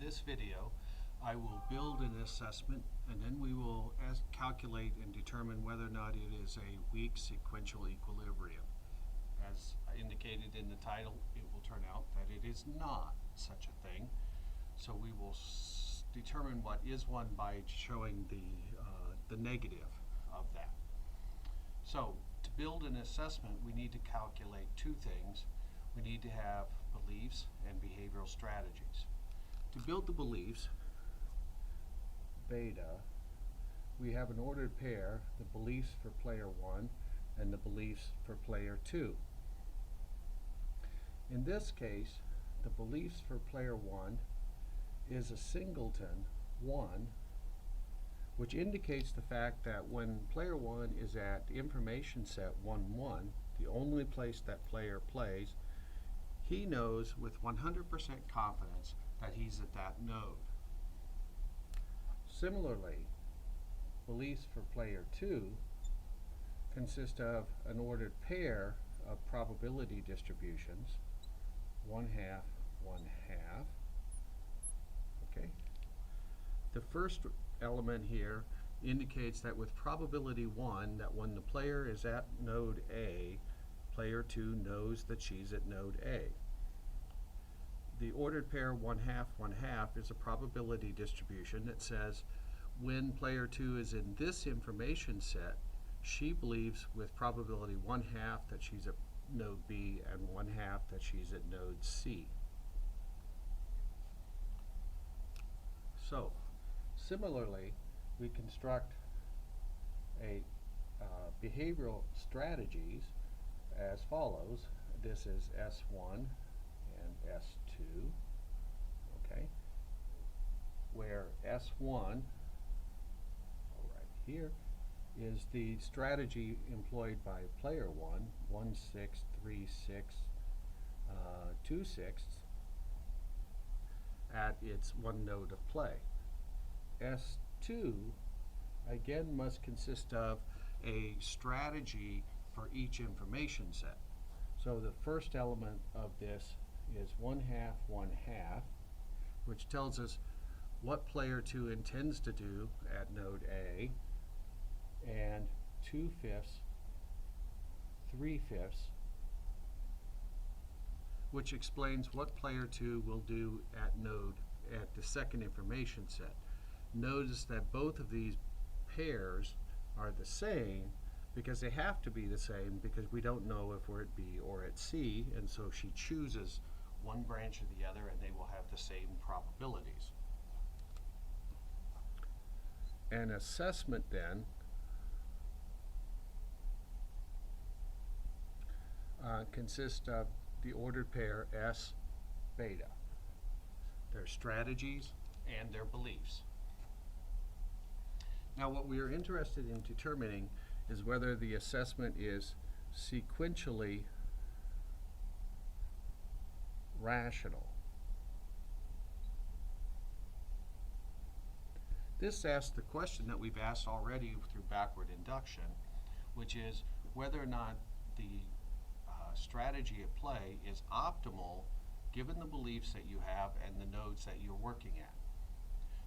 this video, I will build an assessment and then we will calculate and determine whether or not it is a weak sequential equilibrium. As indicated in the title, it will turn out that it is not such a thing. So we will determine what is one by showing the negative of that. So to build an assessment, we need to calculate two things. We need to have beliefs and behavioral strategies. To build the beliefs, beta, we have an ordered pair, the beliefs for player 1 and the beliefs for player 2. In this case, the beliefs for player 1 is a singleton 1, which indicates the fact that when player 1 is at information set 1, 1, the only place that player plays, he knows with 100% confidence that he's at that node. Similarly, beliefs for player 2 consist of an ordered pair of probability distributions, 1/2, 1/2. Okay. The first element here indicates that with probability 1, that when the player is at node A, player 2 knows that she's at node A. The ordered pair 1/2, 1/2 is a probability distribution that says when player 2 is in this information set, she believes with probability 1/2 that she's at node B and 1/2 that she's at node C. So, similarly, we construct a behavioral strategies as follows. This is S1 and S2, okay, where S1, right here, is the strategy employed by player 1, 1/6, 3/6, 2/6, at its one node of play. S2 again must consist of a strategy for each information set. So the first element of this is 1/2, 1/2, which tells us what player 2 intends to do at node A, and 2/5, 3/5, which explains what player 2 will do at the second information set. Notice that both of these pairs are the same because they have to be the same because we don't know if we're at B or at C, and so she chooses one branch or the other and they will have the same probabilities. An assessment then consists of the ordered pair S beta, their strategies and their beliefs. Now what we are interested in determining is whether the assessment is sequentially rational. This asks the question that we've asked already through backward induction, which is whether or not the strategy at play is optimal given the beliefs that you have and the nodes that you're working at.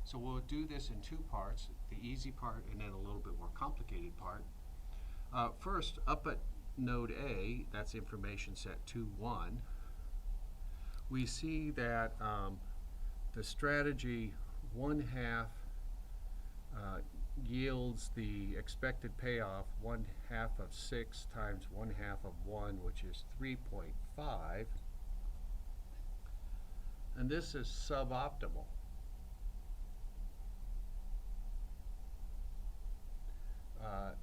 So we'll do this in two parts, the easy part and then a little bit more complicated part. First, up at node A, that's information set 2, 1, we see that the strategy 1/2 yields the expected payoff 1/2 of 6 times 1/2 of 1, which is 3.5, and this is suboptimal.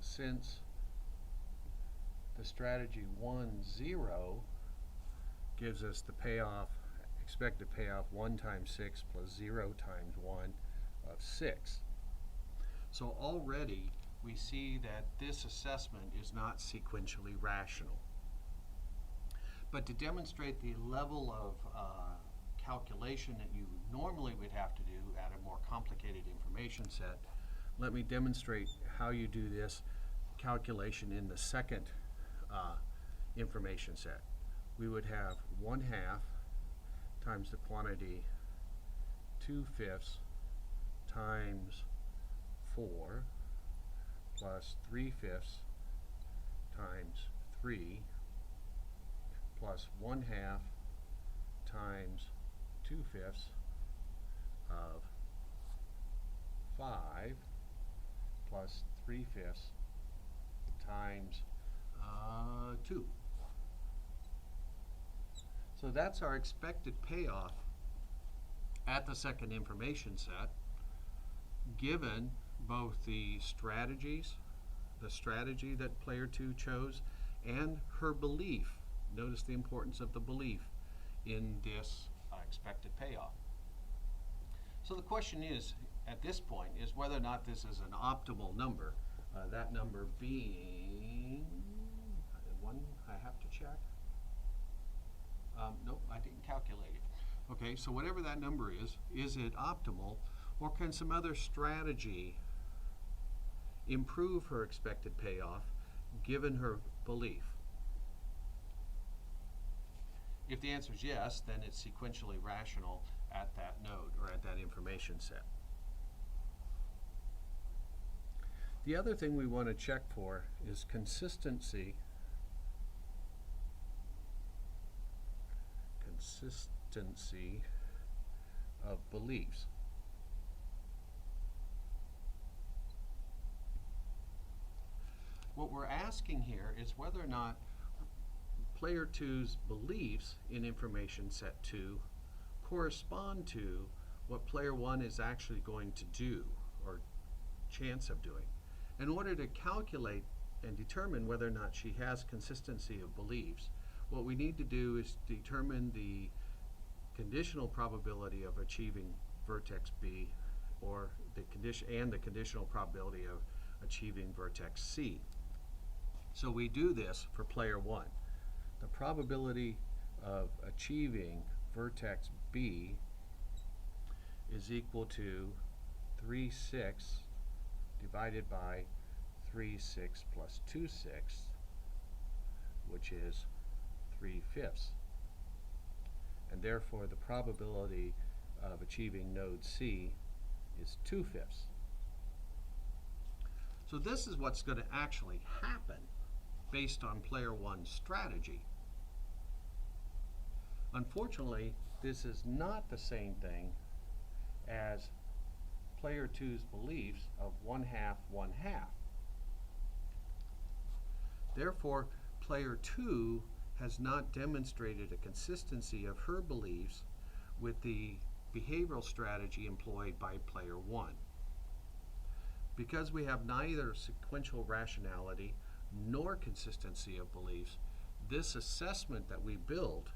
Since the strategy 1, 0 gives us the payoff, expected payoff 1 times 6 plus 0 times 1 of 6. So already we see that this assessment is not sequentially rational. But to demonstrate the level of calculation that you normally would have to do at a more complicated information set, let me demonstrate how you do this calculation in the second information set. We would have 1/2 times the quantity 2/5 times 4 plus 3/5 times 3 plus 1/2 times 2/5 of 5 plus 3/5 times 2. So that's our expected payoff at the second information set, given both the strategy that player 2 chose, and her belief. Notice the importance of the belief in this expected payoff. So the question is, at this point, is whether or not this is an optimal number. That number being one I have to check. Nope, I didn't calculate it. Okay, so whatever that number is it optimal, or can some other strategy improve her expected payoff given her belief? If the answer is yes, then it's sequentially rational at that node or at that information set. The other thing we want to check for is consistency of beliefs. What we're asking here is whether or not player 2's beliefs in information set 2 correspond to what player 1 is actually going to do or chance of doing. In order to calculate and determine whether or not she has consistency of beliefs, what we need to do is determine the conditional probability of achieving vertex B, or the conditional probability of achieving vertex C. So we do this for player 1. The probability of achieving vertex B is equal to 3/6 divided by 3/6 plus 2/6, which is 3/5. And therefore the probability of achieving node C is 2/5. So this is what's going to actually happen based on player 1's strategy. Unfortunately, this is not the same thing as player 2's beliefs of 1/2, 1/2. Therefore, player 2 has not demonstrated a consistency of her beliefs with the behavioral strategy employed by player 1. Because we have neither sequential rationality nor consistency of beliefs, this assessment that we build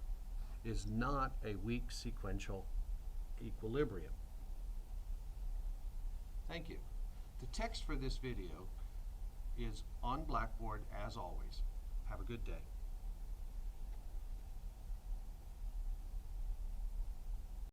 is not a weak sequential equilibrium. Thank you. The text for this video is on Blackboard as always. Have a good day.